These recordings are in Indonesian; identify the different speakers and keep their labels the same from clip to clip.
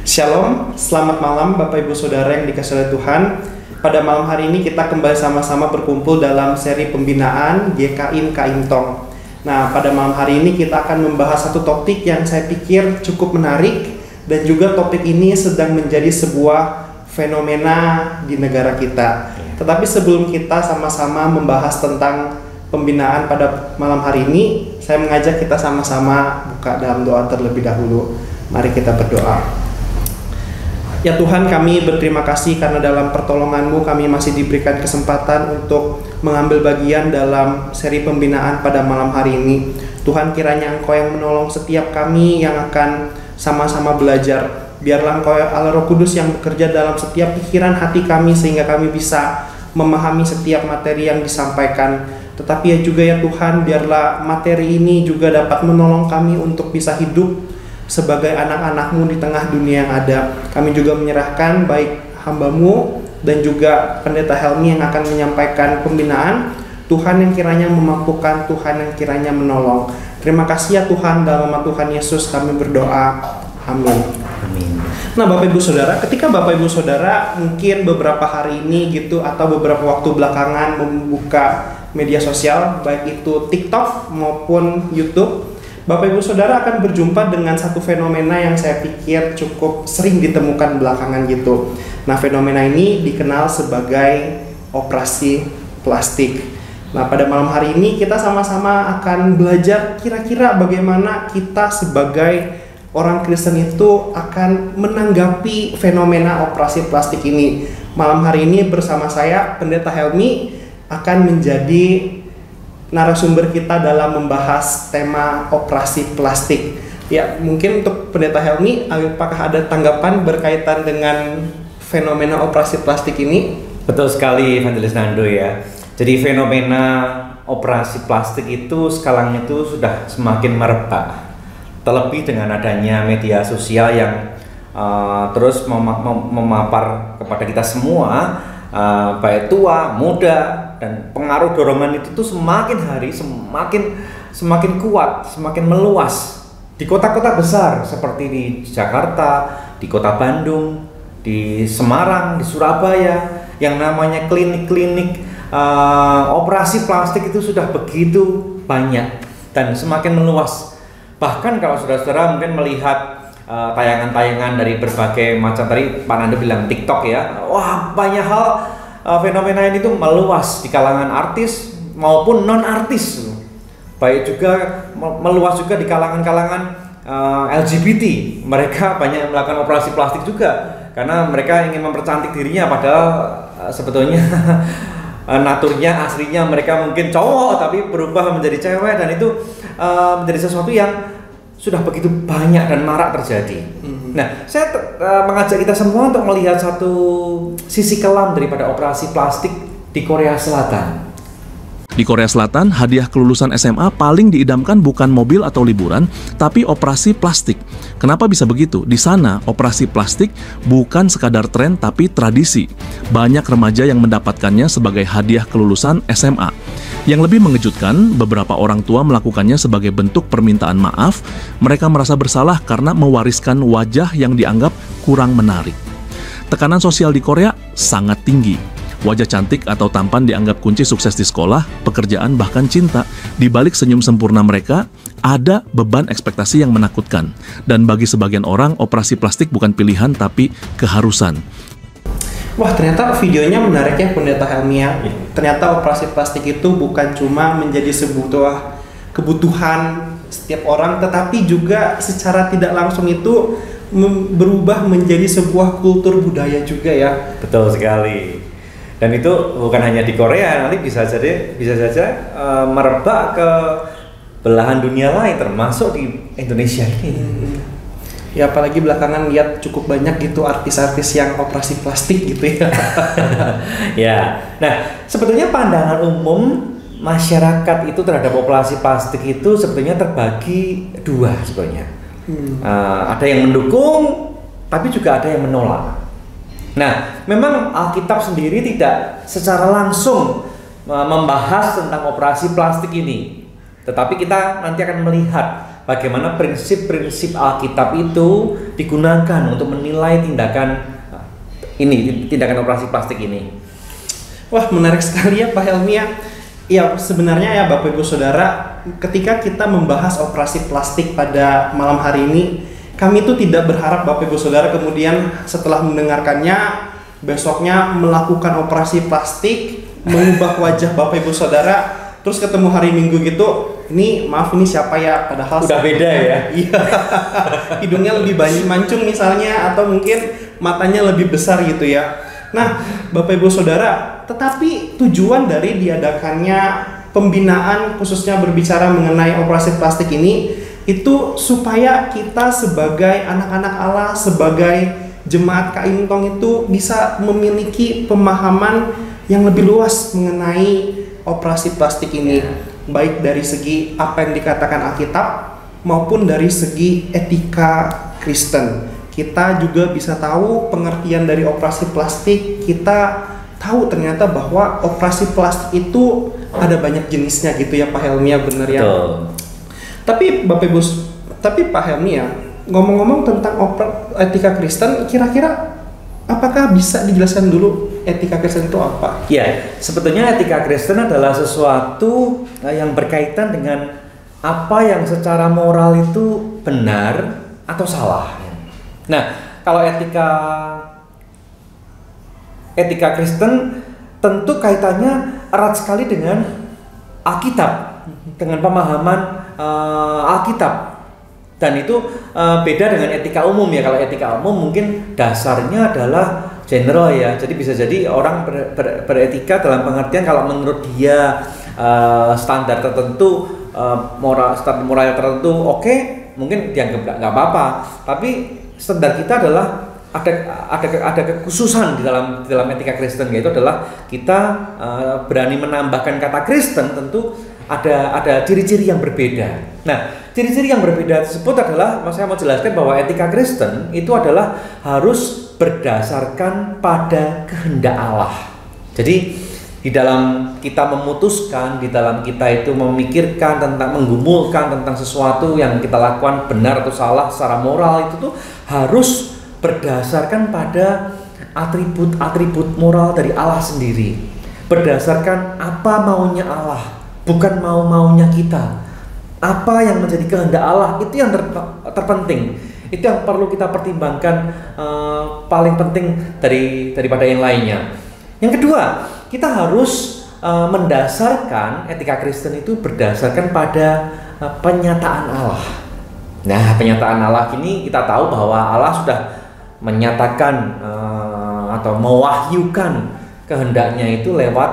Speaker 1: Shalom, selamat malam Bapak Ibu Saudara yang dikasihi oleh Tuhan. Pada malam hari ini kita kembali sama-sama berkumpul dalam seri pembinaan GKIM Kaimtong. Nah, pada malam hari ini kita akan membahas satu topik yang saya pikir cukup menarik, dan juga topik ini sedang menjadi sebuah fenomena di negara kita. Tetapi sebelum kita sama-sama membahas tentang pembinaan pada malam hari ini, saya mengajak kita sama-sama buka dalam doa terlebih dahulu. Mari kita berdoa. Ya Tuhan, kami berterima kasih karena dalam pertolongan-Mu kami masih diberikan kesempatan untuk mengambil bagian dalam seri pembinaan pada malam hari ini. Tuhan, kiranya Engkau yang menolong setiap kami yang akan sama-sama belajar. Biarlah Engkau Allah Roh Kudus yang bekerja dalam setiap pikiran hati kami sehingga kami bisa memahami setiap materi yang disampaikan. Tetapi juga ya Tuhan, biarlah materi ini juga dapat menolong kami untuk bisa hidup sebagai anak-anak-Mu di tengah dunia yang ada. Kami juga menyerahkan baik hamba-Mu dan juga Pendeta Helmi yang akan menyampaikan pembinaan. Tuhan yang kiranya memampukan, Tuhan yang kiranya menolong. Terima kasih ya Tuhan, dalam nama Tuhan Yesus kami berdoa. Amin.
Speaker 2: Amin.
Speaker 1: Nah Bapak Ibu Saudara, ketika Bapak Ibu Saudara mungkin beberapa hari ini gitu atau beberapa waktu belakangan membuka media sosial, baik itu TikTok maupun YouTube, Bapak Ibu Saudara akan berjumpa dengan satu fenomena yang saya pikir cukup sering ditemukan belakangan gitu. Nah, fenomena ini dikenal sebagai operasi plastik. Nah, pada malam hari ini kita sama-sama akan belajar kira-kira bagaimana kita sebagai orang Kristen itu akan menanggapi fenomena operasi plastik ini. Malam hari ini bersama saya, Pendeta Helmi, akan menjadi narasumber kita dalam membahas tema operasi plastik. Ya, mungkin untuk Pendeta Helmi, apakah ada tanggapan berkaitan dengan fenomena operasi plastik ini?
Speaker 2: Betul sekali, Evangelis Nando ya. Jadi fenomena operasi plastik itu sekarang itu sudah semakin merebak. Terlebih dengan adanya media sosial yang terus memapar kepada kita semua, baik tua, muda, dan pengaruh dorongan itu tuh semakin hari semakin kuat, semakin meluas di kota-kota besar seperti di Jakarta, di Kota Bandung, di Semarang, di Surabaya. Yang namanya klinik-klinik operasi plastik itu sudah begitu banyak dan semakin meluas. Bahkan kalau saudara-saudara mungkin melihat tayangan-tayangan dari berbagai macam, tadi Pak Nando bilang TikTok ya, wah banyak hal. Fenomena ini tuh meluas di kalangan artis maupun non artis, baik juga meluas juga di kalangan LGBT. Mereka banyak melakukan operasi plastik juga karena mereka ingin mempercantik dirinya, padahal sebetulnya naturnya aslinya mereka mungkin cowok tapi berubah menjadi cewek, dan itu menjadi sesuatu yang sudah begitu banyak dan marak terjadi. Nah, saya mengajak kita semua untuk melihat satu sisi kelam daripada operasi plastik di Korea Selatan.
Speaker 3: Di Korea Selatan, hadiah kelulusan SMA paling diidamkan bukan mobil atau liburan, tapi operasi plastik. Kenapa bisa begitu? Di sana, operasi plastik bukan sekadar tren, tapi tradisi. Banyak remaja yang mendapatkannya sebagai hadiah kelulusan SMA. Yang lebih mengejutkan, beberapa orang tua melakukannya sebagai bentuk permintaan maaf. Mereka merasa bersalah karena mewariskan wajah yang dianggap kurang menarik. Tekanan sosial di Korea sangat tinggi. Wajah cantik atau tampan dianggap kunci sukses di sekolah, pekerjaan, bahkan cinta. Di balik senyum sempurna mereka, ada beban ekspektasi yang menakutkan. Dan bagi sebagian orang, operasi plastik bukan pilihan tapi keharusan.
Speaker 1: Wah, ternyata videonya menarik ya Pendeta Helmi ya. Ternyata operasi plastik itu bukan cuma menjadi sebuah kebutuhan setiap orang, tetapi juga secara tidak langsung itu berubah menjadi sebuah kultur budaya juga ya.
Speaker 2: Betul sekali. Dan itu bukan hanya di Korea, nanti bisa saja merebak ke belahan dunia lain, termasuk di Indonesia ini.
Speaker 1: Ya apalagi belakangan lihat cukup banyak gitu artis-artis yang operasi plastik gitu ya.
Speaker 2: Ya, nah sebetulnya pandangan umum masyarakat itu terhadap operasi plastik itu sebetulnya terbagi dua sebetulnya. Ada yang mendukung, tapi juga ada yang menolak. Nah, memang Alkitab sendiri tidak secara langsung membahas tentang operasi plastik ini, tetapi kita nanti akan melihat bagaimana prinsip-prinsip Alkitab itu digunakan untuk menilai tindakan operasi plastik ini.
Speaker 1: Wah, menarik sekali ya Pak Helmi ya. Ya sebenarnya ya Bapak Ibu Saudara, ketika kita membahas operasi plastik pada malam hari ini, kami itu tidak berharap Bapak Ibu Saudara kemudian setelah mendengarkannya besoknya melakukan operasi plastik, mengubah wajah Bapak Ibu Saudara, terus ketemu hari Minggu gitu, ini maaf ini siapa ya, padahal
Speaker 2: udah beda ya.
Speaker 1: Iya. Hidungnya lebih banyak mancung misalnya, atau mungkin matanya lebih besar gitu ya. Nah, Bapak Ibu Saudara, tetapi tujuan dari diadakannya pembinaan khususnya berbicara mengenai operasi plastik ini itu supaya kita sebagai anak-anak Allah, sebagai jemaat Kaintong itu bisa memiliki pemahaman yang lebih luas mengenai operasi plastik ini, baik dari segi apa yang dikatakan Alkitab maupun dari segi etika Kristen. Kita juga bisa tahu pengertian dari operasi plastik. Kita tahu ternyata bahwa operasi plastik itu ada banyak jenisnya gitu ya Pak Helmi ya, bener ya. Tapi Pak Helmi ya, ngomong-ngomong tentang etika Kristen, kira-kira apakah bisa dijelaskan dulu etika Kristen itu apa?
Speaker 2: Ya, sebetulnya etika Kristen adalah sesuatu yang berkaitan dengan apa yang secara moral itu benar atau salah. Nah, kalau etika Kristen tentu kaitannya erat sekali dengan Alkitab, dengan pemahaman Alkitab. Dan itu beda dengan etika umum ya. Kalau etika umum mungkin dasarnya adalah general ya. Jadi bisa jadi orang beretika dalam pengertian kalau menurut dia standar tertentu, standar moral tertentu oke, mungkin dianggap nggak apa-apa. Tapi standar kita adalah ada kekhususan di dalam etika Kristen, yaitu adalah kita berani menambahkan kata Kristen, tentu ada ciri-ciri yang berbeda. Nah, ciri-ciri yang berbeda tersebut adalah, saya mau jelaskan bahwa etika Kristen itu adalah harus berdasarkan pada kehendak Allah. Jadi di dalam kita memutuskan, di dalam kita itu memikirkan tentang, menggumulkan tentang sesuatu yang kita lakukan benar atau salah secara moral, itu tuh harus berdasarkan pada atribut-atribut moral dari Allah sendiri, berdasarkan apa maunya Allah, bukan mau-maunya kita. Apa yang menjadi kehendak Allah itu yang terpenting, itu yang perlu kita pertimbangkan, paling penting daripada yang lainnya. Yang kedua, kita harus mendasarkan etika Kristen itu berdasarkan pada penyataan Allah. Nah, penyataan Allah ini kita tahu bahwa Allah sudah menyatakan atau mewahyukan kehendaknya itu lewat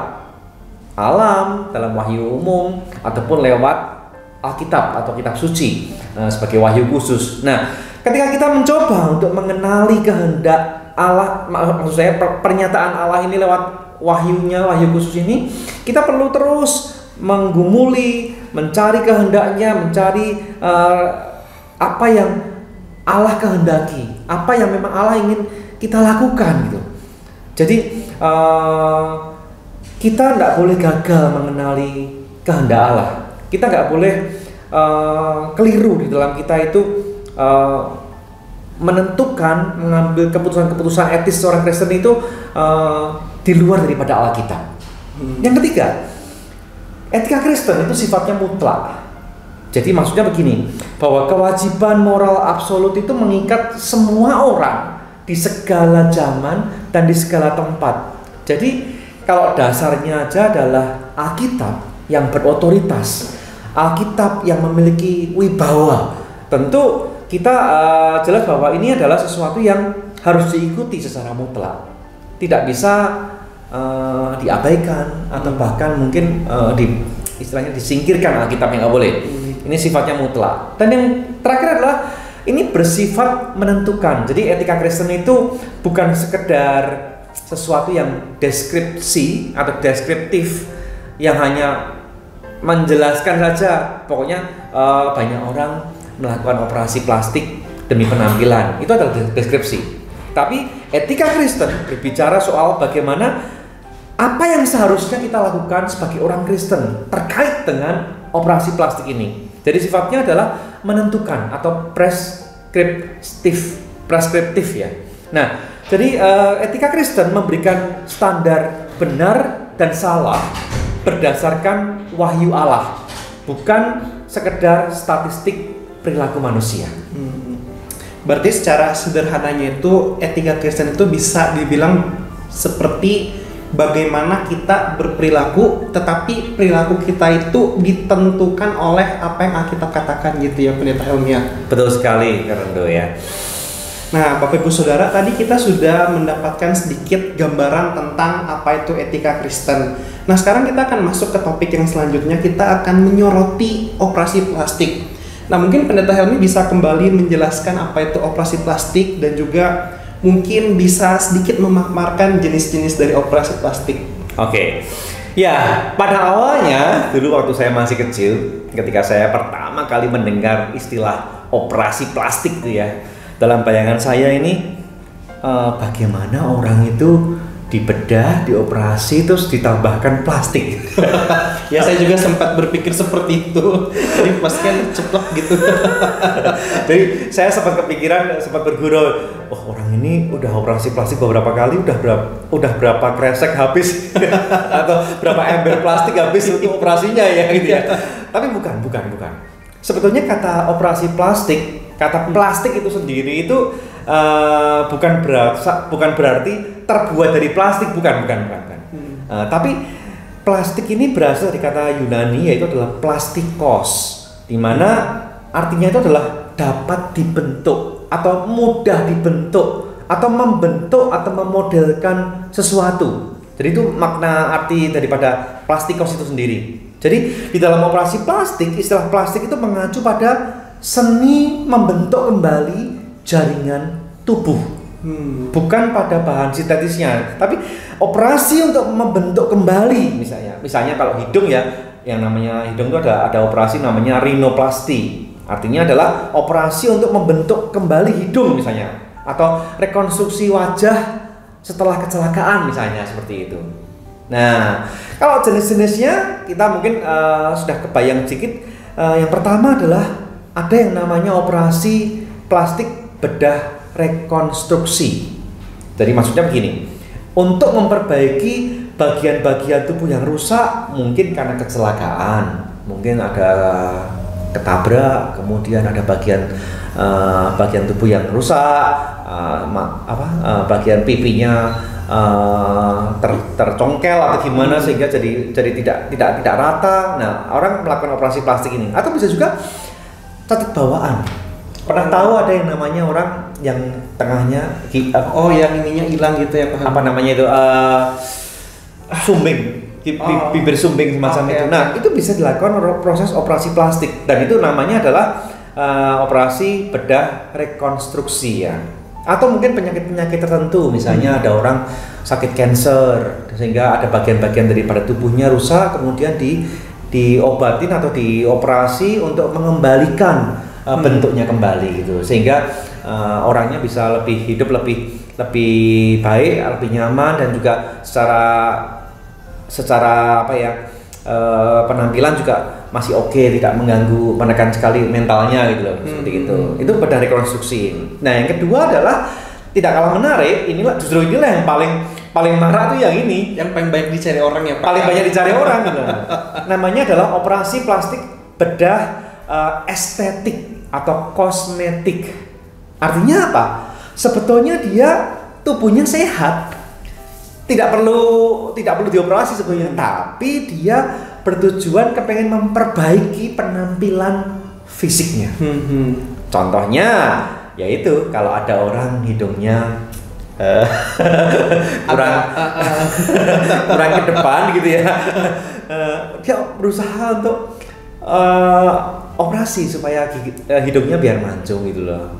Speaker 2: alam, dalam wahyu umum, ataupun lewat Alkitab atau kitab suci sebagai wahyu khusus. Nah, ketika kita mencoba untuk mengenali kehendak Allah, maksud saya pernyataan Allah ini lewat wahyunya, wahyu khusus ini, kita perlu terus menggumuli, mencari kehendaknya, mencari apa yang Allah kehendaki, apa yang memang Allah ingin kita lakukan gitu. Jadi kita tidak boleh gagal mengenali kehendak Allah. Kita nggak boleh keliru di dalam kita itu menentukan, mengambil keputusan-keputusan etis seorang Kristen itu di luar daripada Alkitab. Yang ketiga, etika Kristen itu sifatnya mutlak. Jadi maksudnya begini, bahwa kewajiban moral absolut itu mengikat semua orang di segala zaman dan di segala tempat. Jadi kalau dasarnya aja adalah Alkitab yang berotoritas, Alkitab yang memiliki wibawa, tentu kita jelas bahwa ini adalah sesuatu yang harus diikuti secara mutlak, tidak bisa diabaikan atau bahkan mungkin istilahnya disingkirkan Alkitabnya, nggak boleh. Ini sifatnya mutlak. Dan yang terakhir adalah ini bersifat menentukan. Jadi etika Kristen itu bukan sekedar sesuatu yang deskripsi atau deskriptif yang hanya menjelaskan saja. Pokoknya banyak orang melakukan operasi plastik demi penampilan. Itu adalah deskripsi. Tapi etika Kristen berbicara soal bagaimana apa yang seharusnya kita lakukan sebagai orang Kristen terkait dengan operasi plastik ini. Jadi sifatnya adalah menentukan atau preskriptif ya. Nah, jadi etika Kristen memberikan standar benar dan salah berdasarkan wahyu Allah, bukan sekedar statistik perilaku manusia.
Speaker 1: Berarti secara sederhananya itu etika Kristen itu bisa dibilang seperti bagaimana kita berperilaku, tetapi perilaku kita itu ditentukan oleh apa yang Alkitab katakan gitu ya, Pendeta Helmiah.
Speaker 2: Betul sekali, Karendo ya.
Speaker 1: Nah, Bapak Ibu Saudara, tadi kita sudah mendapatkan sedikit gambaran tentang apa itu etika Kristen. Nah, sekarang kita akan masuk ke topik yang selanjutnya. Kita akan menyoroti operasi plastik. Nah, mungkin Pendeta Helmi bisa kembali menjelaskan apa itu operasi plastik dan juga mungkin bisa sedikit memaparkan jenis-jenis dari operasi plastik.
Speaker 2: Oke. Ya, pada awalnya dulu waktu saya masih kecil, ketika saya pertama kali mendengar istilah operasi plastik itu ya, dalam bayangan saya ini bagaimana orang itu dibedah, dioperasi, terus ditambahkan plastik.
Speaker 1: Ya, saya juga sempat berpikir seperti itu. Jadi pasti kan ceplok gitu.
Speaker 2: Jadi saya sempat kepikiran, sempat bergurau, oh orang ini udah operasi plastik beberapa kali, udah berapa kresek habis atau berapa ember plastik habis untuk operasinya ya gitu ya. Tapi bukan. Sebetulnya kata operasi plastik, kata plastik itu sendiri itu bukan berarti terbuat dari plastik, bukan. Tapi plastik ini berasal dari kata Yunani, yaitu adalah plastikos, di mana artinya itu adalah dapat dibentuk atau mudah dibentuk atau membentuk atau memodelkan sesuatu. Jadi itu makna arti daripada plastikos itu sendiri. Jadi di dalam operasi plastik, istilah plastik itu mengacu pada seni membentuk kembali jaringan tubuh, bukan pada bahan sintetisnya, tapi operasi untuk membentuk kembali. Misalnya kalau hidung ya, yang namanya hidung itu ada operasi namanya rinoplasti, artinya adalah operasi untuk membentuk kembali hidung misalnya, atau rekonstruksi wajah setelah kecelakaan misalnya, seperti itu. Nah, kalau jenis-jenisnya kita mungkin sudah kebayang sedikit. Yang pertama adalah ada yang namanya operasi plastik bedah rekonstruksi. Jadi maksudnya begini, untuk memperbaiki bagian-bagian tubuh yang rusak, mungkin karena kecelakaan, mungkin ada ketabrak, kemudian ada bagian tubuh yang rusak, bagian pipinya tercongkel atau gimana sehingga jadi tidak rata. Nah, orang melakukan operasi plastik ini, atau bisa juga cacat bawaan. Pernah tahu ada yang namanya orang yang tengahnya
Speaker 1: yang ininya hilang gitu ya, Pak?
Speaker 2: Apa namanya itu? Sumbing, bibir sumbing semacam itu. Nah, itu bisa dilakukan proses operasi plastik, dan itu namanya adalah operasi bedah rekonstruksi ya. Atau mungkin penyakit-penyakit tertentu, misalnya ada orang sakit kanker sehingga ada bagian-bagian daripada tubuhnya rusak, kemudian diobatin atau dioperasi untuk mengembalikan bentuknya kembali gitu, sehingga orangnya bisa hidup lebih baik, lebih nyaman, dan juga secara penampilan juga masih oke, tidak mengganggu, menekan sekali mentalnya gitu loh, seperti itu. Itu bedah rekonstruksi. Nah, yang kedua adalah tidak kalah menarik, inilah yang paling marah tuh yang ini,
Speaker 1: yang paling banyak dicari orang ya, Pak.
Speaker 2: Paling banyak dicari orang gitu. Namanya adalah operasi plastik bedah estetik atau kosmetik. Artinya apa? Sebetulnya dia tubuhnya sehat, tidak perlu dioperasi sebetulnya, tapi dia bertujuan kepengen memperbaiki penampilan fisiknya. Contohnya yaitu kalau ada orang hidungnya kurang ke depan gitu ya, dia berusaha untuk operasi supaya hidungnya biar mancung gitu loh.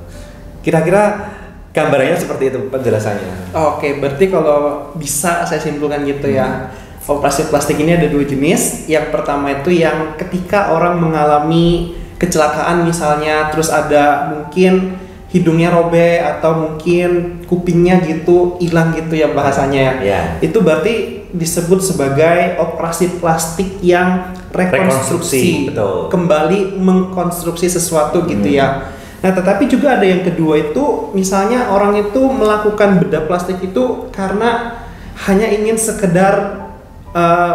Speaker 2: Kira-kira gambarannya seperti itu penjelasannya.
Speaker 1: Oke, berarti kalau bisa saya simpulkan gitu ya, operasi plastik ini ada dua jenis. Yang pertama itu yang ketika orang mengalami kecelakaan misalnya, terus ada mungkin hidungnya robek atau mungkin kupingnya gitu hilang gitu ya bahasanya ya.
Speaker 2: Ya.
Speaker 1: Itu berarti disebut sebagai operasi plastik yang rekonstruksi,
Speaker 2: betul.
Speaker 1: Kembali mengkonstruksi sesuatu gitu ya. Nah, tetapi juga ada yang kedua itu, misalnya orang itu melakukan bedah plastik itu karena hanya ingin sekedar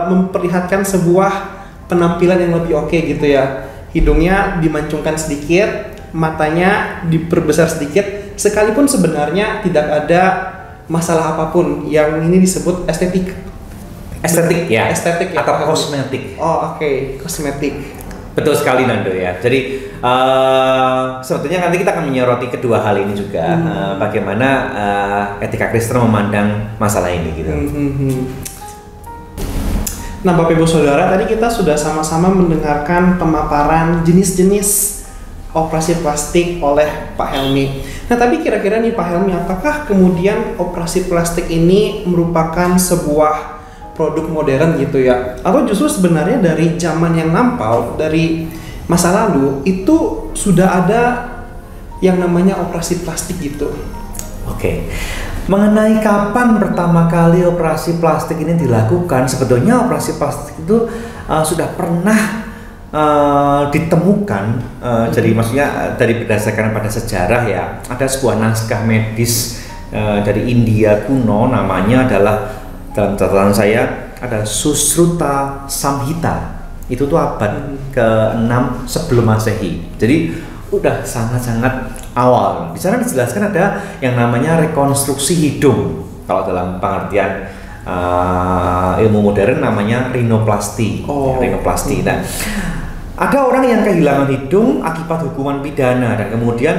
Speaker 1: memperlihatkan sebuah penampilan yang lebih oke gitu ya. Hidungnya dimancungkan sedikit, matanya diperbesar sedikit, sekalipun sebenarnya tidak ada masalah apapun. Yang ini disebut estetik ya
Speaker 2: atau kosmetik.
Speaker 1: Oh, oke. Kosmetik.
Speaker 2: Betul sekali Nando ya. Jadi sebetulnya nanti kita akan menyoroti kedua hal ini juga, bagaimana etika Kristen memandang masalah ini gitu.
Speaker 1: Nah, Bapak Ibu Saudara, tadi kita sudah sama-sama mendengarkan pemaparan jenis-jenis operasi plastik oleh Pak Helmi. Nah, tapi kira-kira nih Pak Helmi, apakah kemudian operasi plastik ini merupakan sebuah produk modern gitu ya? Atau justru sebenarnya dari zaman yang lampau, dari masa lalu, itu sudah ada yang namanya operasi plastik gitu?
Speaker 2: Oke. Mengenai kapan pertama kali operasi plastik ini dilakukan, sebetulnya operasi plastik itu sudah pernah ditemukan, jadi maksudnya dari berdasarkan pada sejarah ya, ada sebuah naskah medis dari India kuno, namanya adalah, dalam catatan saya, ada Susruta Samhita. Itu tuh abad ke-6 sebelum Masehi. Jadi udah sangat-sangat awal. Di sana dijelaskan ada yang namanya rekonstruksi hidung. Kalau dalam pengertian ilmu modern namanya rinoplasti. Rinoplasti. Nah, ada orang yang kehilangan hidung akibat hukuman pidana dan kemudian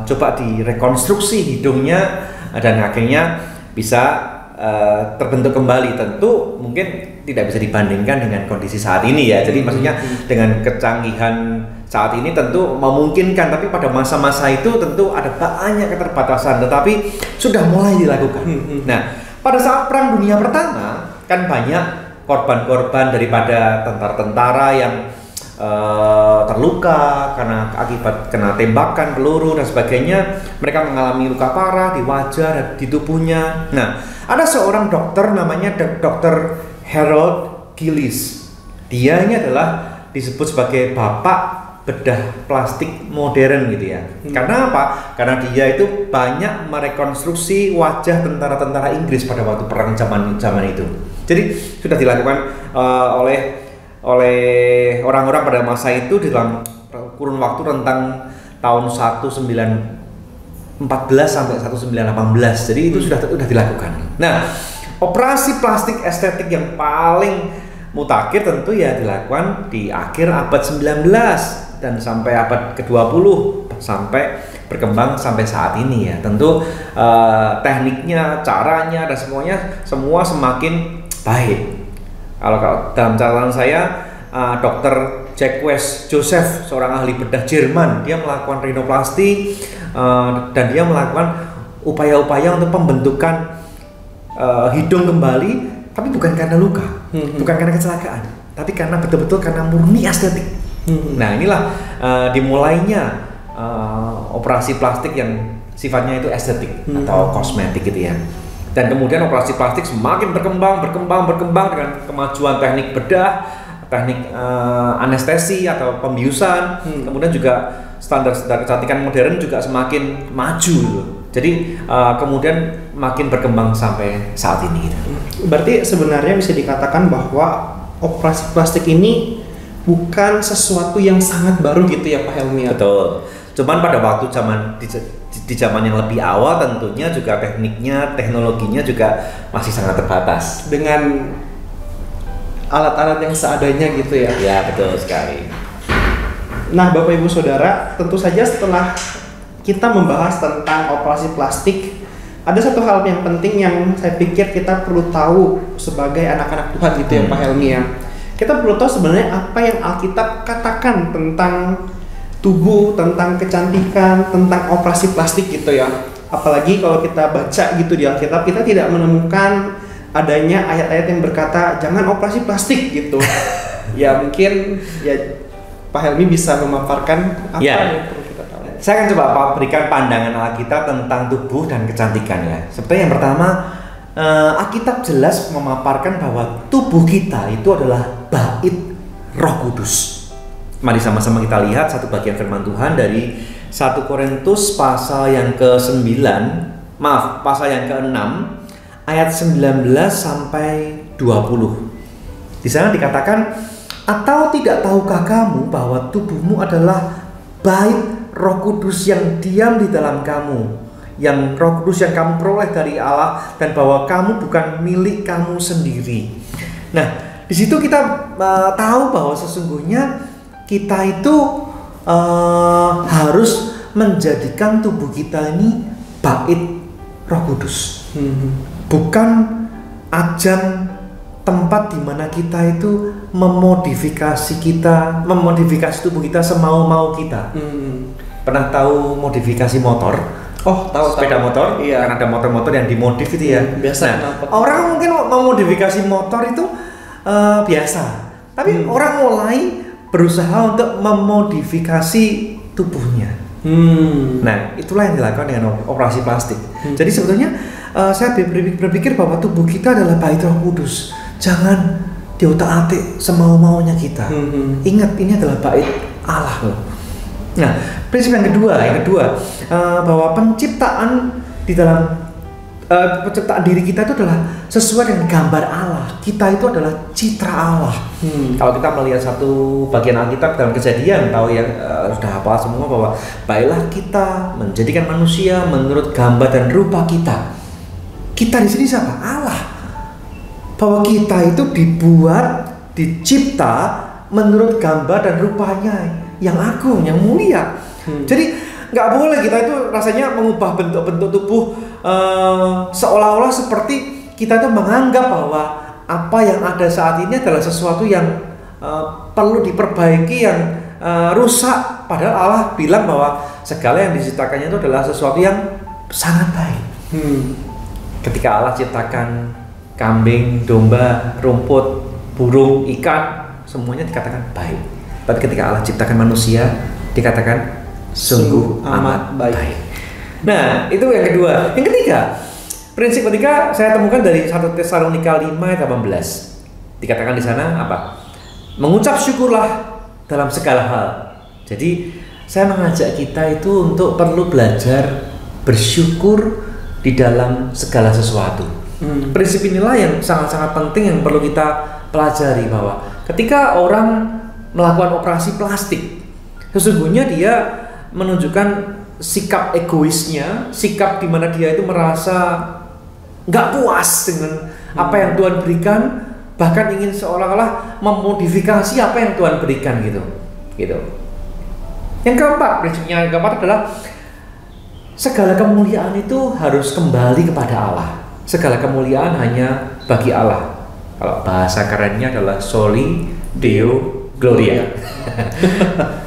Speaker 2: coba direkonstruksi hidungnya dan akhirnya bisa terbentuk kembali. Tentu mungkin tidak bisa dibandingkan dengan kondisi saat ini ya. Jadi maksudnya dengan kecanggihan saat ini tentu memungkinkan, tapi pada masa-masa itu tentu ada banyak keterbatasan, tetapi sudah mulai dilakukan. Nah, pada saat Perang Dunia Pertama kan banyak korban-korban daripada tentara-tentara yang terluka karena akibat kena tembakan, peluru dan sebagainya. Mereka mengalami luka parah di wajah dan di tubuhnya. Nah, ada seorang dokter namanya Dr. Harold Gillis. Dia ini adalah disebut sebagai bapak bedah plastik modern gitu ya. Karena apa? Karena dia itu banyak merekonstruksi wajah tentara-tentara Inggris pada waktu perang zaman itu. Jadi sudah dilakukan oleh orang-orang pada masa itu dalam kurun waktu rentang tahun 1914 sampai 1918. Jadi itu sudah dilakukan. Nah, operasi plastik estetik yang paling mutakhir tentu ya dilakukan di akhir abad 19 dan sampai abad ke-20 sampai berkembang sampai saat ini ya. Tentu tekniknya, caranya dan semua semakin baik. Kalau dalam catatan saya, Dr. Jacques Joseph, seorang ahli bedah Jerman, dia melakukan rinoplasti dan dia melakukan upaya-upaya untuk pembentukan hidung kembali, tapi bukan karena luka, bukan karena kecelakaan, tapi karena betul-betul karena murni estetik. Nah, inilah dimulainya operasi plastik yang sifatnya itu estetik atau kosmetik gitu ya. Dan kemudian operasi plastik semakin berkembang dengan kemajuan teknik bedah, teknik anestesi atau pembiusan, kemudian juga standar-standar kecantikan modern juga semakin maju gitu. Jadi kemudian makin berkembang sampai saat ini gitu.
Speaker 1: Berarti sebenarnya bisa dikatakan bahwa operasi plastik ini bukan sesuatu yang sangat baru gitu ya Pak Helmi.
Speaker 2: Betul. Cuman pada waktu di zaman yang lebih awal tentunya juga tekniknya, teknologinya juga masih sangat terbatas.
Speaker 1: Dengan alat-alat yang seadanya gitu ya.
Speaker 2: Ya, betul sekali.
Speaker 1: Nah, Bapak Ibu Saudara, tentu saja setelah kita membahas tentang operasi plastik, ada satu hal yang penting yang saya pikir kita perlu tahu sebagai anak-anak Tuhan gitu ya Pak Helmi ya. Kita perlu tahu sebenarnya apa yang Alkitab katakan tentang tubuh, tentang kecantikan, tentang operasi plastik gitu ya. Apalagi kalau kita baca gitu di Alkitab, kita tidak menemukan adanya ayat-ayat yang berkata jangan operasi plastik gitu. Ya mungkin ya Pak Helmi bisa memaparkan apa yang perlu kita tahu.
Speaker 2: saya akan coba berikan pandangan Alkitab tentang tubuh dan kecantikan ya. Seperti yang pertama, Alkitab jelas memaparkan bahwa tubuh kita itu adalah bait Roh Kudus. Mari sama-sama kita lihat satu bagian firman Tuhan dari 1 Korintus pasal yang ke-9, pasal yang ke-6 ayat 19 sampai 20. Di sana dikatakan, atau tidak tahukah kamu bahwa tubuhmu adalah bait Roh Kudus yang diam di dalam kamu, yang Roh Kudus yang kamu peroleh dari Allah, dan bahwa kamu bukan milik kamu sendiri. Nah, di situ kita tahu bahwa sesungguhnya kita itu harus menjadikan tubuh kita ini bait Roh Kudus, bukan ajang tempat di mana kita itu memodifikasi tubuh kita semau-mau kita. Pernah tahu modifikasi motor?
Speaker 1: Oh, tahu
Speaker 2: sepeda motor?
Speaker 1: Iya.
Speaker 2: Karena ada motor-motor yang dimodif itu ya.
Speaker 1: Biasa.
Speaker 2: Nah, orang mungkin memodifikasi motor itu biasa, tapi orang mulai berusaha untuk memodifikasi tubuhnya. Nah, itulah yang dilakukan dengan operasi plastik. Jadi sebetulnya saya berpikir bahwa tubuh kita adalah bait Roh Kudus. Jangan diotak-atik semau-maunya kita. Ingat, ini adalah bait Allah loh. Nah, prinsip yang kedua bahwa penciptaan diri kita itu adalah sesuai dengan gambar Allah. Kita itu adalah citra Allah. Kalau kita melihat satu bagian Alkitab dalam Kejadian, tahu ya, sudah hafal semua bahwa baiklah kita menjadikan manusia menurut gambar dan rupa kita. Kita di sini siapa? Allah. Bahwa kita itu dicipta menurut gambar dan rupanya yang agung, yang mulia. Jadi nggak boleh kita itu rasanya mengubah bentuk-bentuk tubuh seolah-olah seperti kita itu menganggap bahwa apa yang ada saat ini adalah sesuatu yang perlu diperbaiki, yang rusak. Padahal Allah bilang bahwa segala yang diciptakannya itu adalah sesuatu yang sangat baik. Ketika Allah ciptakan kambing, domba, rumput, burung, ikan, semuanya dikatakan baik. Tapi ketika Allah ciptakan manusia, dikatakan sungguh amat baik. Nah, itu yang kedua. Yang ketiga, prinsip ketiga saya temukan dari 1 Tesalonika 5 ayat 18. Dikatakan di sana apa? Mengucap syukurlah dalam segala hal. Jadi, saya mengajak kita itu untuk perlu belajar bersyukur di dalam segala sesuatu. Prinsip inilah yang sangat-sangat penting yang perlu kita pelajari, bahwa ketika orang melakukan operasi plastik, sesungguhnya dia menunjukkan sikap egoisnya, sikap di mana dia itu merasa nggak puas dengan apa yang Tuhan berikan, bahkan ingin seolah-olah memodifikasi apa yang Tuhan berikan gitu. Yang keempat, prinsipnya yang keempat adalah segala kemuliaan itu harus kembali kepada Allah. Segala kemuliaan hanya bagi Allah. Kalau bahasa kerennya adalah Soli Deo Gloria.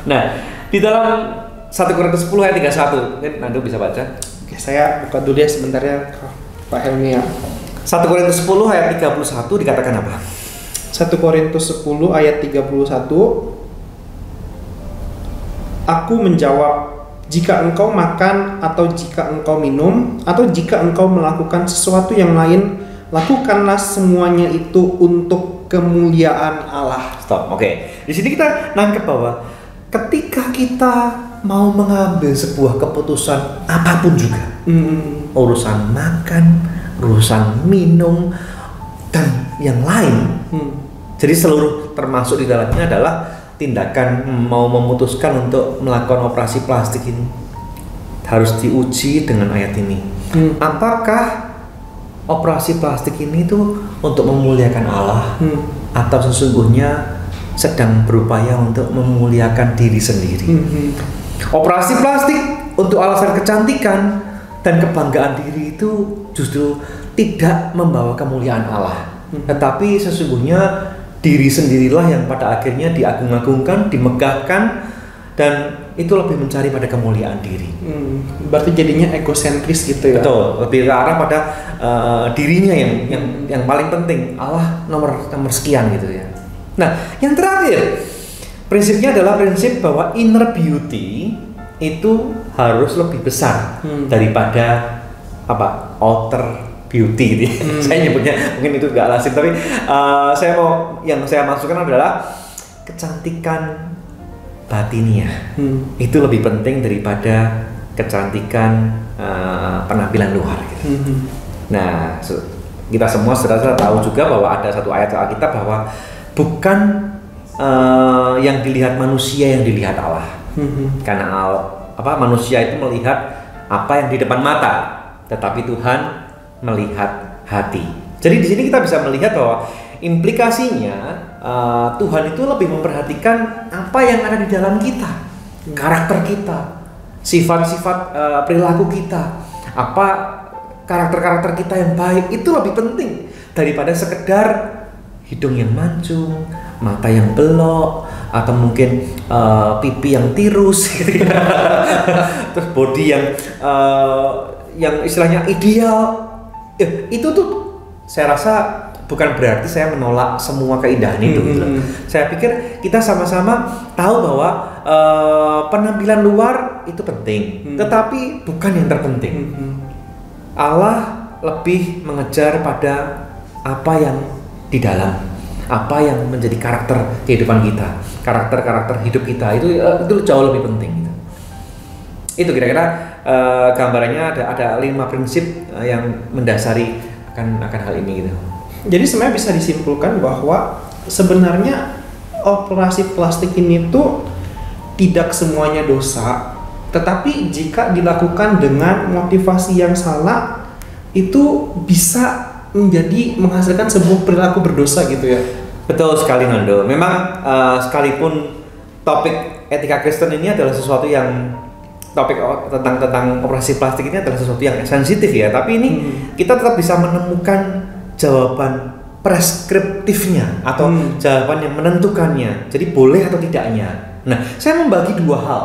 Speaker 2: Nah, di dalam 1 Korintus 10 ayat 31, mungkin Nando bisa baca.
Speaker 1: Oke, saya buka dulu ya sebentar ya, Pak Helmi ya.
Speaker 2: 1 Korintus 10 ayat 31 dikatakan apa?
Speaker 1: 1 Korintus 10 ayat 31. Aku menjawab, jika engkau makan atau jika engkau minum atau jika engkau melakukan sesuatu yang lain, lakukanlah semuanya itu untuk kemuliaan Allah.
Speaker 2: Stop. Oke. Di sini kita nangkep bahwa ketika kita mau mengambil sebuah keputusan apapun juga, urusan makan, urusan minum, dan yang lain, jadi seluruh termasuk di dalamnya adalah tindakan mau memutuskan untuk melakukan operasi plastik ini harus diuji dengan ayat ini. Apakah operasi plastik ini tuh untuk memuliakan Allah atau sesungguhnya sedang berupaya untuk memuliakan diri sendiri? Operasi plastik untuk alasan kecantikan dan kebanggaan diri itu justru tidak membawa kemuliaan Allah, tetapi sesungguhnya diri sendirilah yang pada akhirnya diagung-agungkan, dimegahkan, dan itu lebih mencari pada kemuliaan diri.
Speaker 1: Berarti jadinya egosentris gitu ya?
Speaker 2: Betul, lebih ke arah pada dirinya yang paling penting. Allah nomor sekian gitu ya. Nah, yang terakhir, prinsipnya adalah prinsip bahwa inner beauty itu harus lebih besar daripada outer beauty gitu. Saya nyebutnya mungkin itu nggak lazim, tapi yang saya maksudkan adalah kecantikan batiniah itu lebih penting daripada kecantikan penampilan luar gitu. Nah, kita semua saudara tahu juga bahwa ada satu ayat Alkitab bahwa bukan yang dilihat manusia yang dilihat Allah. Karena manusia itu melihat apa yang di depan mata, tetapi Tuhan melihat hati. Jadi di sini kita bisa melihat bahwa implikasinya Tuhan itu lebih memperhatikan apa yang ada di dalam kita, karakter kita, sifat-sifat perilaku kita, apa karakter-karakter kita yang baik itu lebih penting daripada sekedar hidung yang mancung, mata yang belok, atau mungkin pipi yang tirus, terus body yang istilahnya ideal. Itu tuh saya rasa bukan berarti saya menolak semua keindahan itu. Saya pikir kita sama-sama tahu bahwa penampilan luar itu penting, tetapi bukan yang terpenting. Allah lebih mengejar pada apa yang di dalam, apa yang menjadi karakter kehidupan kita, karakter hidup kita itu jauh lebih penting. Itu kira-kira gambarannya ada 5 prinsip yang mendasari akan hal ini gitu.
Speaker 1: Jadi sebenarnya bisa disimpulkan bahwa sebenarnya operasi plastik ini tuh tidak semuanya dosa, tetapi jika dilakukan dengan motivasi yang salah itu bisa menghasilkan sebuah perilaku berdosa gitu ya.
Speaker 2: Betul sekali Nando. Memang sekalipun topik etika Kristen ini adalah sesuatu yang topik tentang operasi plastik ini adalah sesuatu yang sensitif ya, tapi ini kita tetap bisa menemukan jawaban preskriptifnya atau jawaban yang menentukannya. Jadi boleh atau tidaknya. Nah, saya membagi 2 hal.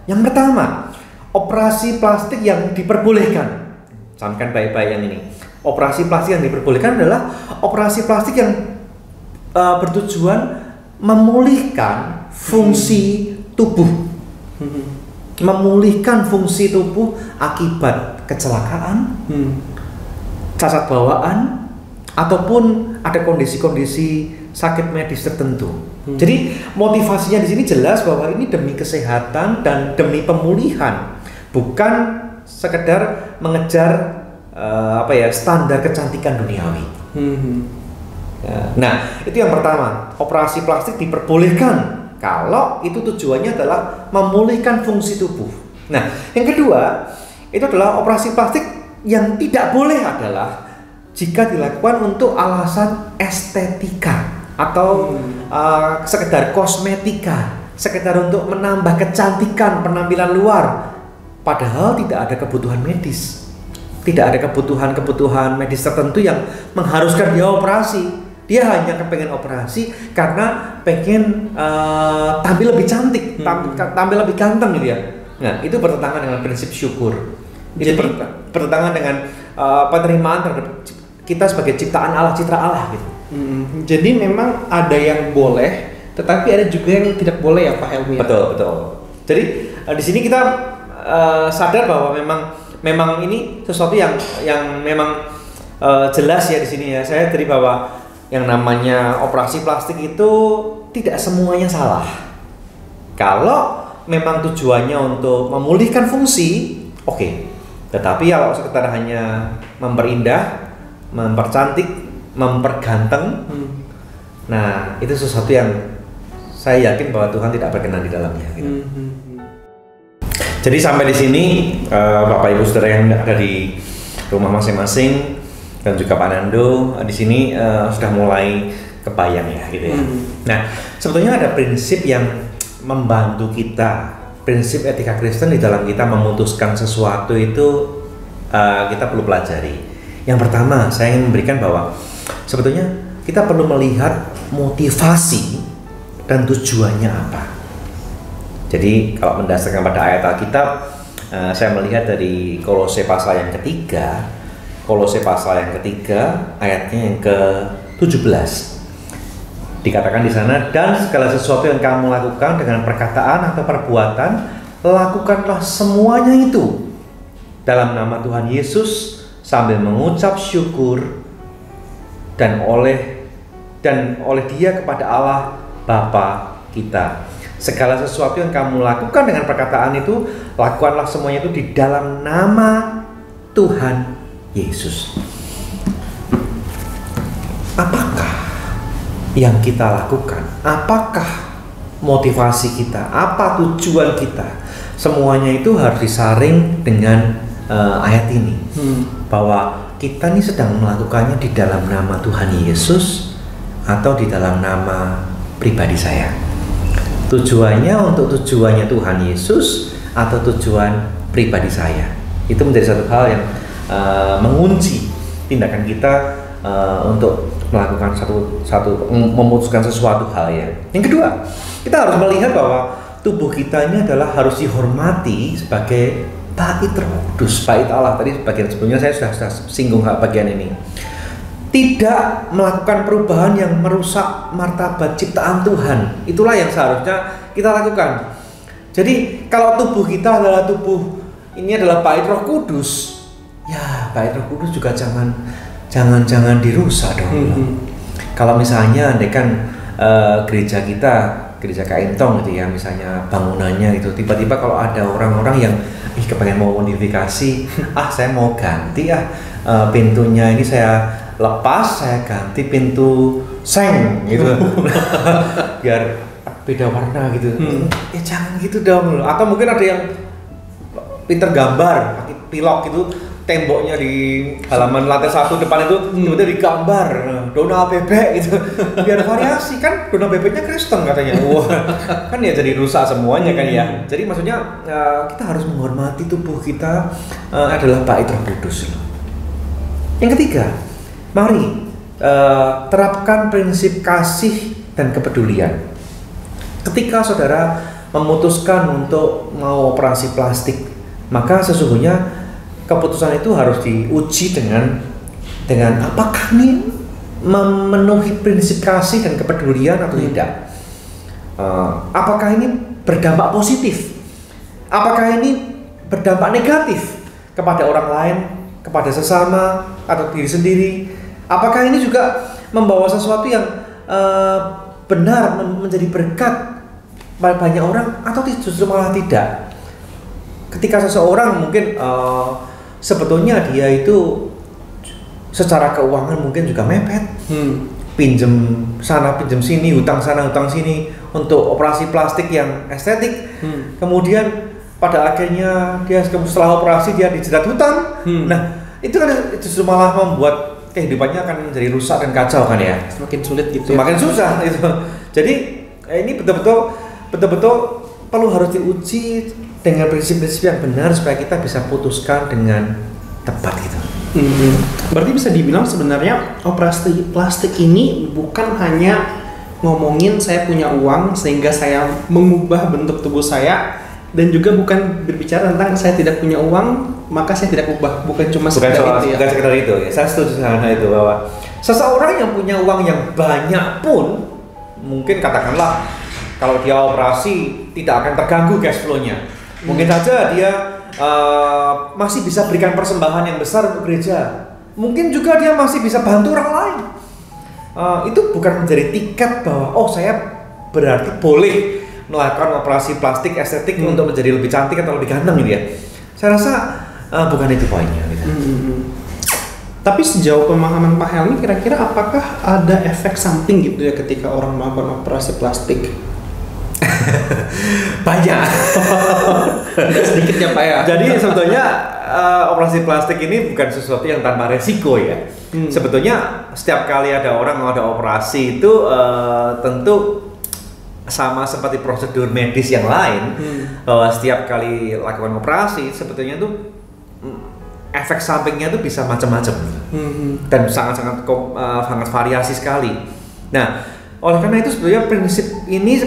Speaker 2: Yang pertama, operasi plastik yang diperbolehkan. Camkan baik-baik yang ini. Operasi plastik yang diperbolehkan adalah operasi plastik yang bertujuan memulihkan fungsi tubuh. Memulihkan fungsi tubuh akibat kecelakaan, cacat bawaan, ataupun ada kondisi-kondisi sakit medis tertentu. Jadi motivasinya di sini jelas bahwa ini demi kesehatan dan demi pemulihan, bukan sekedar mengejar standar kecantikan duniawi. Nah, itu yang pertama. Operasi plastik diperbolehkan kalau itu tujuannya adalah memulihkan fungsi tubuh. Nah, yang kedua, itu adalah operasi plastik yang tidak boleh adalah jika dilakukan untuk alasan estetika atau sekedar kosmetika, sekedar untuk menambah kecantikan penampilan luar, padahal tidak ada kebutuhan medis. Tidak ada kebutuhan medis tertentu yang mengharuskan dia operasi. Dia hanya kepengen operasi karena pengen tampil lebih cantik, tampil lebih ganteng gitu ya. Nah, itu bertentangan dengan prinsip syukur. Itu bertentangan dengan penerimaan terhadap kita sebagai ciptaan Allah, citra Allah gitu.
Speaker 1: Jadi memang ada yang boleh, tetapi ada juga yang tidak boleh ya Pak Helmi.
Speaker 2: Betul. Jadi di sini kita sadar bahwa memang ini sesuatu yang memang jelas ya di sini ya. Saya dari bahwa yang namanya operasi plastik itu tidak semuanya salah. Kalau memang tujuannya untuk memulihkan fungsi, oke. Tetapi kalau sekedar hanya memperindah, mempercantik, memperganteng, nah itu sesuatu yang saya yakin bahwa Tuhan tidak berkenan di dalamnya. Gitu. Jadi sampai di sini Bapak Ibu Saudara yang ada di rumah masing-masing dan juga Pak Nando di sini sudah mulai kebayang ya gitu ya. Nah, sebetulnya ada prinsip yang membantu kita, prinsip etika Kristen di dalam kita memutuskan sesuatu itu kita perlu pelajari. Yang pertama, saya ingin memberikan bahwa sebetulnya kita perlu melihat motivasi dan tujuannya apa. Jadi kalau mendasarkan pada ayat Alkitab, saya melihat dari Kolose pasal yang ketiga. Kolose pasal yang ketiga, ayatnya yang ke-17. Dikatakan di sana, dan segala sesuatu yang kamu lakukan dengan perkataan atau perbuatan, lakukanlah semuanya itu dalam nama Tuhan Yesus sambil mengucap syukur dan oleh Dia kepada Allah Bapa kita. Segala sesuatu yang kamu lakukan dengan perkataan itu, lakukanlah semuanya itu di dalam nama Tuhan Yesus. Apakah yang kita lakukan? Apakah motivasi kita? Apa tujuan kita? Semuanya itu harus disaring dengan ayat ini. Bahwa kita ini sedang melakukannya di dalam nama Tuhan Yesus atau di dalam nama pribadi saya. Tujuannya untuk tujuannya Tuhan Yesus atau tujuan pribadi saya. Itu menjadi satu hal yang mengunci tindakan kita untuk melakukan memutuskan sesuatu hal ya. Yang kedua, kita harus melihat bahwa tubuh kita ini adalah harus dihormati sebagai bait Roh Kudus, bait Allah. Tadi bagian sebelumnya saya sudah singgung bagian ini. Tidak melakukan perubahan yang merusak martabat ciptaan Tuhan. Itulah yang seharusnya kita lakukan. Jadi kalau tubuh kita adalah ini adalah bait Roh Kudus, ya bait Roh Kudus juga jangan dirusak dong. Kalau misalnya andaikan gereja kita, gereja Kaintong gitu ya, misalnya bangunannya itu tiba-tiba kalau ada orang-orang yang kepengen mau modifikasi, saya mau ganti pintunya ini saya lepas, saya ganti pintu seng gitu biar beda warna gitu. Ya jangan gitu dong. Atau mungkin ada yang pinter gambar, pakai pilok gitu, temboknya di halaman lantai 1 depan itu tiba-tiba digambar Donald bebek gitu biar variasi. Kan Donald bebeknya Kristen katanya. Wah, kan ya jadi rusak semuanya kan ya. Jadi maksudnya kita harus menghormati tubuh kita adalah bait Roh Kudus. Yang ketiga, mari terapkan prinsip kasih dan kepedulian. Ketika saudara memutuskan untuk mau operasi plastik, maka sesungguhnya keputusan itu harus diuji dengan apakah ini memenuhi prinsip kasih dan kepedulian atau tidak. Apakah ini berdampak positif? Apakah ini berdampak negatif kepada orang lain, kepada sesama atau diri sendiri? Apakah ini juga membawa sesuatu yang benar menjadi berkat pada banyak orang atau justru malah tidak? Ketika seseorang mungkin sebetulnya dia itu secara keuangan mungkin juga mepet, pinjem sana pinjem sini, hutang sana hutang sini untuk operasi plastik yang estetik, kemudian pada akhirnya dia setelah operasi dia dijerat hutang. Nah itu kan justru malah membuat kehidupannya akan menjadi rusak dan kacau kan ya,
Speaker 1: semakin sulit gitu,
Speaker 2: semakin susah itu. Jadi ini betul-betul perlu harus diuji dengan prinsip-prinsip yang benar supaya kita bisa putuskan dengan tepat gitu.
Speaker 1: Berarti bisa dibilang sebenarnya operasi plastik ini bukan hanya ngomongin saya punya uang sehingga saya mengubah bentuk tubuh saya, dan juga bukan berbicara tentang saya tidak punya uang maka saya tidak ubah, bukan sekedar itu ya.
Speaker 2: Bukan sekedar itu ya. Saya setuju dengan itu bahwa seseorang yang punya uang yang banyak pun mungkin katakanlah kalau dia operasi tidak akan terganggu cash flow-nya. Mungkin saja dia masih bisa berikan persembahan yang besar untuk gereja. Mungkin juga dia masih bisa bantu orang lain. Itu bukan menjadi tiket bahwa saya berarti boleh melakukan operasi plastik estetik untuk menjadi lebih cantik atau lebih ganteng gitu ya. Saya rasa bukan itu poinnya gitu.
Speaker 1: Tapi sejauh pemahaman Pak Helmi, kira-kira apakah ada efek samping gitu ya ketika orang melakukan operasi plastik?
Speaker 2: Banyak.
Speaker 1: Sedikit ya Pak ya.
Speaker 2: Jadi sebetulnya operasi plastik ini bukan sesuatu yang tanpa resiko ya. Sebetulnya setiap kali ada orang mau ada operasi itu tentu sama seperti prosedur medis yang lain, bahwa setiap kali lakukan operasi sebetulnya itu efek sampingnya itu bisa macam-macam dan sangat variasi sekali. Nah, oleh karena itu sebenarnya prinsip ini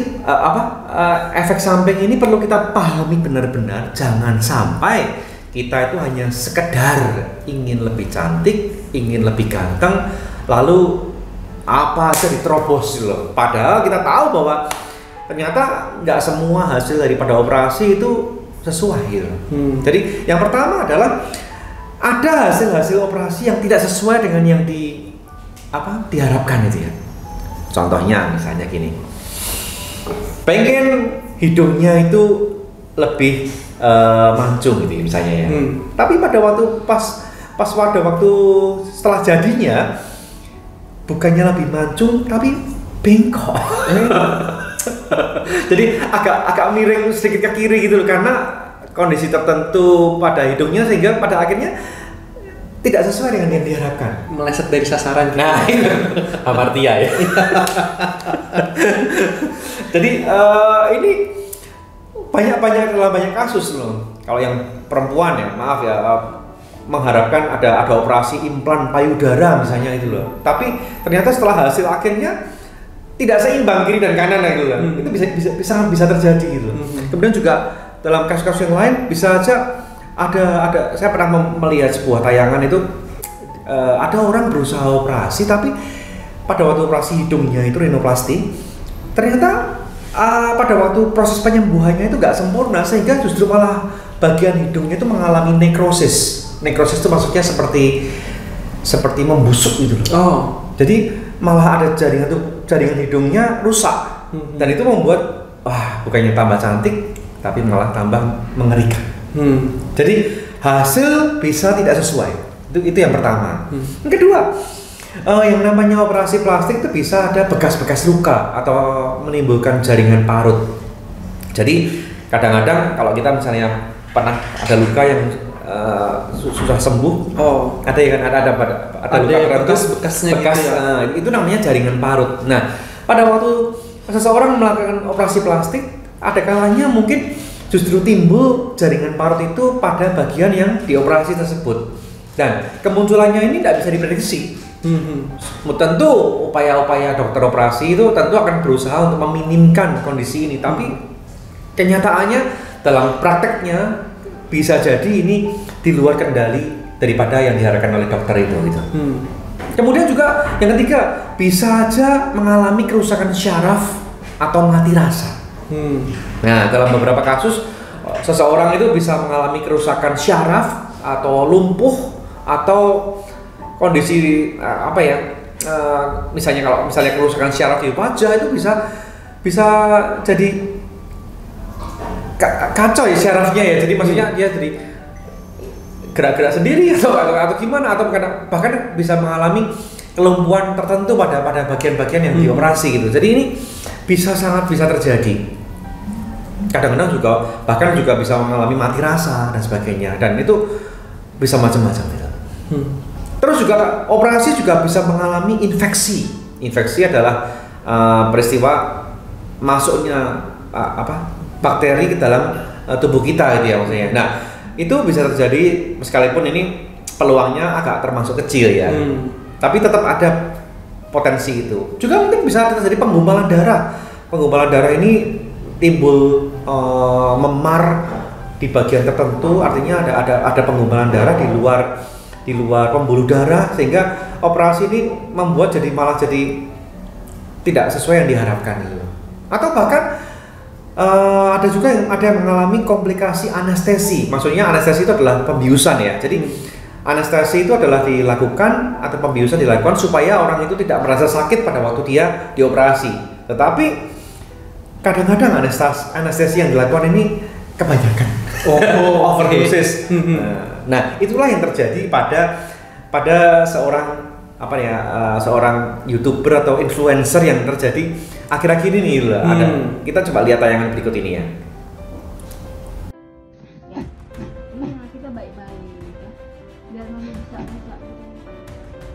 Speaker 2: efek samping ini perlu kita pahami benar-benar. Jangan sampai kita itu hanya sekedar ingin lebih cantik, ingin lebih ganteng, lalu apa aja diterobos loh. Padahal kita tahu bahwa ternyata nggak semua hasil daripada operasi itu sesuai gitu. Jadi yang pertama adalah ada hasil-hasil operasi yang tidak sesuai dengan yang diharapkan itu ya. Contohnya misalnya gini, pengen hidungnya itu lebih mancung gitu misalnya ya. Tapi pada waktu pada waktu setelah jadinya bukannya lebih mancung tapi bengkok. Jadi agak miring sedikit ke kiri gitu loh, karena kondisi tertentu pada hidungnya sehingga pada akhirnya tidak sesuai dengan yang diharapkan,
Speaker 1: meleset dari sasaran.
Speaker 2: Nah, itu amartia ya. Jadi ini banyak kasus loh. Kalau yang perempuan ya, maaf ya, mengharapkan ada operasi implan payudara misalnya itu loh. Tapi ternyata setelah hasil akhirnya tidak seimbang kiri dan kanan gitu loh. Itu bisa terjadi gitu. Kemudian juga dalam kasus-kasus yang lain bisa aja ada saya pernah melihat sebuah tayangan itu ada orang berusaha operasi tapi pada waktu operasi hidungnya itu rinoplasti ternyata pada waktu proses penyembuhannya itu nggak sempurna sehingga justru malah bagian hidungnya itu mengalami nekrosis itu maksudnya seperti membusuk gitu loh. Jadi malah ada jaringan hidungnya rusak dan itu membuat bukannya tambah cantik tapi malah tambah mengerikan. Jadi hasil bisa tidak sesuai. Itu yang pertama. Yang kedua, yang namanya operasi plastik itu bisa ada bekas-bekas luka atau menimbulkan jaringan parut. Jadi kadang-kadang kalau kita misalnya pernah ada luka yang susah sembuh, ada luka
Speaker 1: bekas-bekasnya
Speaker 2: bekas,
Speaker 1: gitu ya?
Speaker 2: Itu namanya jaringan parut. Nah, pada waktu seseorang melakukan operasi plastik, ada kalanya mungkin justru timbul jaringan parut itu pada bagian yang dioperasi tersebut dan kemunculannya ini tidak bisa diprediksi. Tentu upaya-upaya dokter operasi itu tentu akan berusaha untuk meminimkan kondisi ini, tapi kenyataannya dalam prakteknya bisa jadi ini di luar kendali daripada yang diharapkan oleh dokter itu gitu. Kemudian juga yang ketiga, bisa aja mengalami kerusakan syaraf atau mati rasa. Nah, dalam beberapa kasus seseorang itu bisa mengalami kerusakan syaraf atau lumpuh atau kondisi misalnya kerusakan syaraf di wajah itu bisa jadi kacau ya syarafnya ya. Jadi maksudnya dia jadi gerak-gerak sendiri atau gimana atau bahkan bisa mengalami kelumpuhan tertentu pada bagian-bagian yang dioperasi gitu. Jadi ini sangat bisa terjadi. Kadang-kadang bahkan juga bisa mengalami mati rasa dan sebagainya, dan itu bisa macam-macam gitu. Terus juga operasi juga bisa mengalami infeksi. Infeksi adalah peristiwa masuknya bakteri ke dalam tubuh kita gitu ya maksudnya. Nah, itu bisa terjadi sekalipun ini peluangnya agak termasuk kecil ya. Tapi tetap ada potensi itu. Juga mungkin bisa terjadi penggumpalan darah. Penggumpalan darah ini timbul memar di bagian tertentu, artinya ada penggumpalan darah di luar pembuluh darah sehingga operasi ini membuat malah jadi tidak sesuai yang diharapkan gitu. Atau bahkan ada juga yang mengalami komplikasi anestesi. Maksudnya anestesi itu adalah pembiusan ya. Jadi anestesi itu adalah dilakukan atau pembiusan dilakukan supaya orang itu tidak merasa sakit pada waktu dia dioperasi. Tetapi kadang-kadang anestesi yang dilakukan ini kebanyakan, overdosis. Nah, itulah yang terjadi pada seorang seorang YouTuber atau influencer yang terjadi akhir-akhir ini loh. Kita coba lihat tayangan berikut ini ya.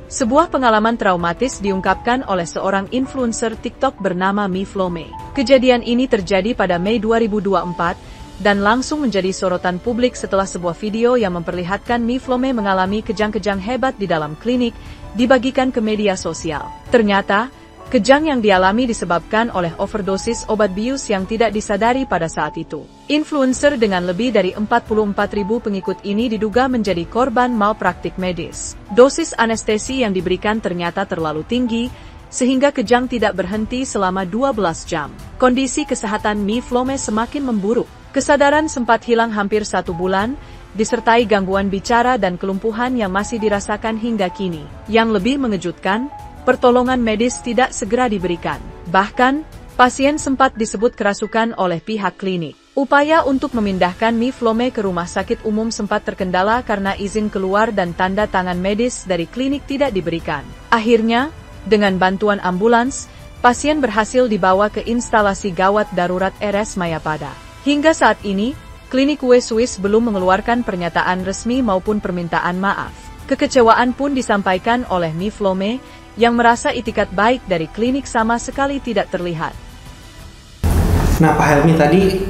Speaker 4: Sebuah pengalaman traumatis diungkapkan oleh seorang influencer TikTok bernama Miflome. Kejadian ini terjadi pada Mei 2024 dan langsung menjadi sorotan publik setelah sebuah video yang memperlihatkan Miflome mengalami kejang-kejang hebat di dalam klinik dibagikan ke media sosial. Ternyata, kejang yang dialami disebabkan oleh overdosis obat bius yang tidak disadari pada saat itu. Influencer dengan lebih dari 44.000 pengikut ini diduga menjadi korban malpraktik medis. Dosis anestesi yang diberikan ternyata terlalu tinggi, sehingga kejang tidak berhenti selama 12 jam. Kondisi kesehatan Miflome semakin memburuk. Kesadaran sempat hilang hampir 1 bulan, disertai gangguan bicara dan kelumpuhan yang masih dirasakan hingga kini. Yang lebih mengejutkan, pertolongan medis tidak segera diberikan. Bahkan, pasien sempat disebut kerasukan oleh pihak klinik. Upaya untuk memindahkan Miflome ke rumah sakit umum sempat terkendala karena izin keluar dan tanda tangan medis dari klinik tidak diberikan. Akhirnya, dengan bantuan ambulans, pasien berhasil dibawa ke instalasi gawat darurat RS Mayapada. Hingga saat ini, klinik Swiss belum mengeluarkan pernyataan resmi maupun permintaan maaf. Kekecewaan pun disampaikan oleh Miflome, yang merasa itikat baik dari klinik sama sekali tidak terlihat.
Speaker 1: Nah, Pak Helmi tadi,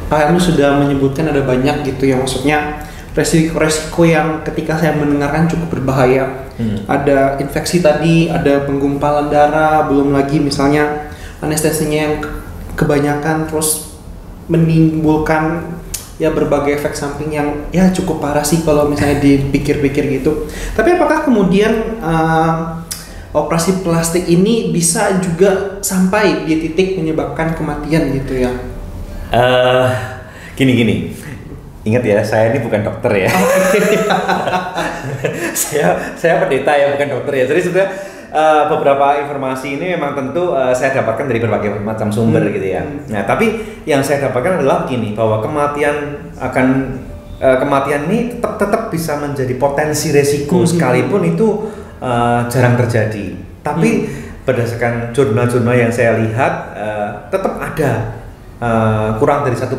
Speaker 1: Pak Helmi sudah menyebutkan ada banyak gitu ya, maksudnya resiko-resiko yang ketika saya mendengarkan cukup berbahaya. Ada infeksi tadi, ada penggumpalan darah, belum lagi misalnya anestesinya yang kebanyakan terus menimbulkan ya berbagai efek samping yang ya cukup parah sih kalau misalnya dipikir-pikir gitu. Tapi apakah kemudian operasi plastik ini bisa juga sampai di titik menyebabkan kematian gitu ya?
Speaker 2: Gini. Ingat ya, saya ini bukan dokter ya. saya pendeta ya, bukan dokter ya. Jadi sebenarnya beberapa informasi ini memang tentu saya dapatkan dari berbagai macam sumber gitu ya. Nah, tapi yang saya dapatkan adalah gini, bahwa kematian ini tetap bisa menjadi potensi resiko sekalipun itu jarang terjadi. Tapi berdasarkan jurnal-jurnal yang saya lihat tetap ada kurang dari 1%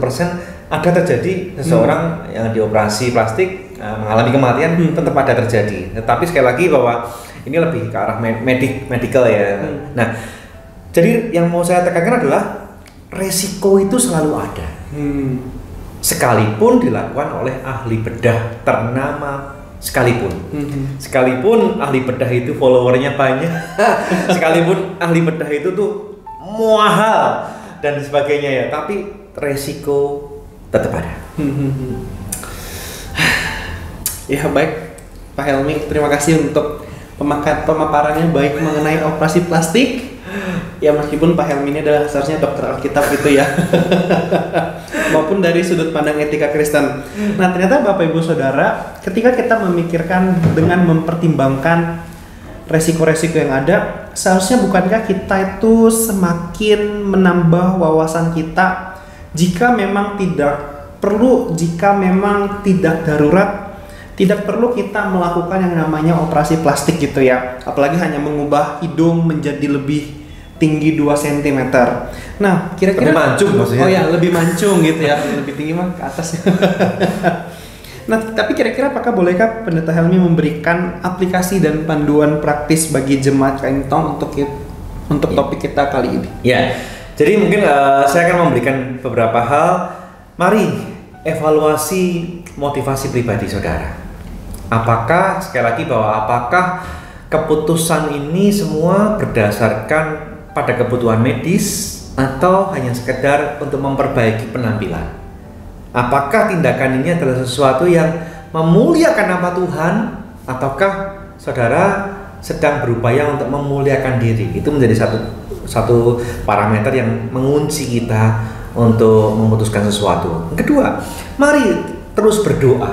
Speaker 2: ada terjadi seseorang yang dioperasi plastik mengalami kematian, tetap ada terjadi. Tetapi sekali lagi bahwa ini lebih ke arah medical ya. Nah, jadi yang mau saya tekankan adalah resiko itu selalu ada. Sekalipun dilakukan oleh ahli bedah ternama sekalipun. Sekalipun ahli bedah itu followernya banyak, sekalipun ahli bedah itu tuh mahal dan sebagainya ya, tapi resiko tetap ada.
Speaker 1: Ya baik, Pak Helmi, terima kasih untuk pemaparannya baik mengenai operasi plastik. Ya meskipun Pak Helmi ini adalah seharusnya dokter Alkitab gitu ya, maupun dari sudut pandang etika Kristen. Nah ternyata Bapak Ibu Saudara, ketika kita memikirkan dengan mempertimbangkan resiko-resiko yang ada, seharusnya bukankah kita itu semakin menambah wawasan kita jika memang tidak darurat, tidak perlu kita melakukan yang namanya operasi plastik gitu ya, apalagi hanya mengubah hidung menjadi lebih tinggi 2 cm. Nah, kira-kira
Speaker 2: lebih mancung maksudnya.
Speaker 1: Oh ya, lebih mancung gitu ya, lebih tinggi mah ke atas. Nah, tapi kira-kira apakah bolehkah Pendeta Helmi memberikan aplikasi dan panduan praktis bagi jemaat Kaintong untuk topik kita kali ini?
Speaker 2: Ya, jadi mungkin saya akan memberikan beberapa hal. Mari evaluasi motivasi pribadi saudara. Apakah, sekali lagi apakah keputusan ini semua berdasarkan pada kebutuhan medis atau hanya sekedar untuk memperbaiki penampilan? Apakah tindakan ini adalah sesuatu yang memuliakan nama Tuhan, ataukah saudara sedang berupaya untuk memuliakan diri? Itu menjadi satu parameter yang mengunci kita untuk memutuskan sesuatu. Yang kedua, mari terus berdoa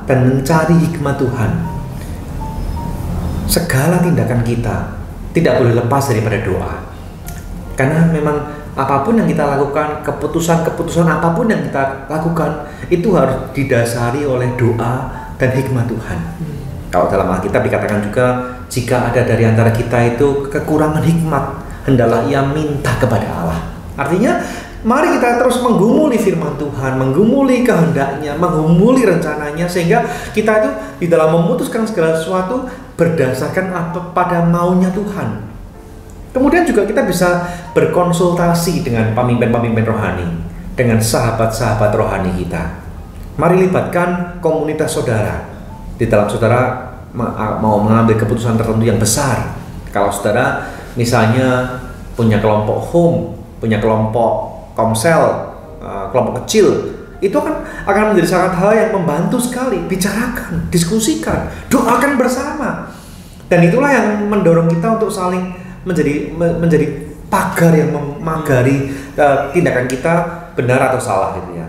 Speaker 2: dan mencari hikmat Tuhan. Segala tindakan kita tidak boleh lepas daripada doa, karena memang apapun yang kita lakukan, keputusan apapun yang kita lakukan itu harus didasari oleh doa dan hikmat Tuhan. Kalau dalam Alkitab dikatakan juga, jika ada dari antara kita itu kekurangan hikmat, hendaklah ia minta kepada Allah. Artinya, mari kita terus menggumuli firman Tuhan, menggumuli kehendaknya, menggumuli rencananya, sehingga kita itu di dalam memutuskan segala sesuatu berdasarkan pada maunya Tuhan. Kemudian juga kita bisa berkonsultasi dengan pemimpin-pemimpin rohani, dengan sahabat-sahabat rohani kita. Mari libatkan komunitas saudara. Di dalam saudara mau mengambil keputusan tertentu yang besar. Kalau saudara misalnya punya kelompok home, punya kelompok komsel, kelompok kecil, itu akan menjadi sangat hal yang membantu sekali. Bicarakan, diskusikan, doakan bersama. Dan itulah yang mendorong kita untuk saling menjadi pagar yang memagari tindakan kita benar atau salah gitu ya.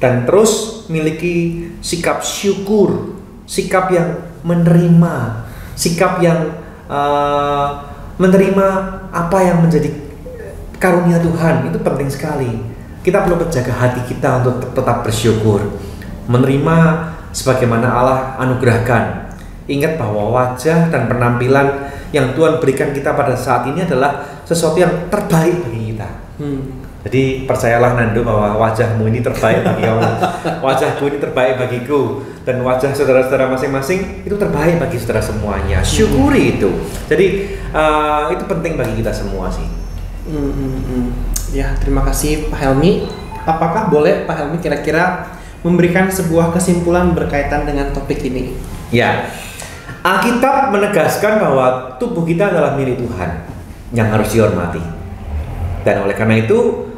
Speaker 2: Dan terus miliki sikap syukur, sikap yang menerima, sikap yang menerima apa yang menjadi karunia Tuhan. Itu penting sekali. Kita perlu menjaga hati kita untuk tetap bersyukur, menerima sebagaimana Allah anugerahkan. Ingat bahwa wajah dan penampilan yang Tuhan berikan kita pada saat ini adalah sesuatu yang terbaik bagi kita. Jadi percayalah Nando bahwa wajahmu ini terbaik bagi kamu, wajahku ini terbaik bagiku, dan wajah saudara-saudara masing-masing itu terbaik bagi saudara semuanya. Syukuri itu. Jadi itu penting bagi kita semua sih.
Speaker 1: Ya, terima kasih Pak Helmi. Apakah boleh Pak Helmi kira-kira memberikan sebuah kesimpulan berkaitan dengan topik ini?
Speaker 2: Ya, Alkitab menegaskan bahwa tubuh kita adalah milik Tuhan yang harus dihormati. Dan oleh karena itu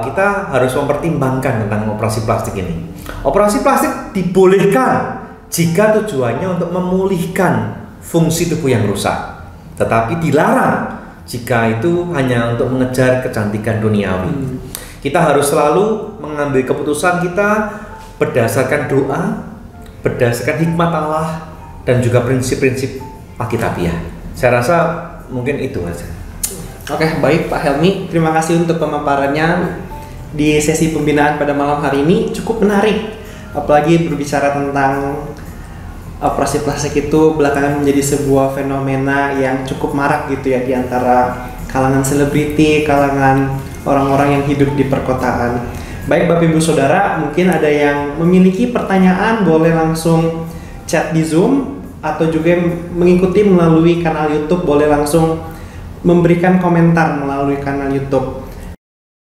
Speaker 2: kita harus mempertimbangkan tentang operasi plastik ini. Operasi plastik dibolehkan jika tujuannya untuk memulihkan fungsi tubuh yang rusak, tetapi dilarang jika itu hanya untuk mengejar kecantikan duniawi. Kita harus selalu mengambil keputusan kita berdasarkan doa, berdasarkan hikmat Allah, dan juga prinsip-prinsip Alkitabiah. Saya rasa mungkin itu aja.
Speaker 1: Oke, baik Pak Helmi, terima kasih untuk pemaparannya di sesi pembinaan pada malam hari ini. Cukup menarik, apalagi berbicara tentang operasi plastik itu belakangan menjadi sebuah fenomena yang cukup marak gitu ya, di antara kalangan selebriti, kalangan orang-orang yang hidup di perkotaan. Baik Bapak Ibu Saudara, mungkin ada yang memiliki pertanyaan boleh langsung chat di Zoom, atau juga mengikuti melalui kanal YouTube boleh langsung memberikan komentar melalui kanal YouTube.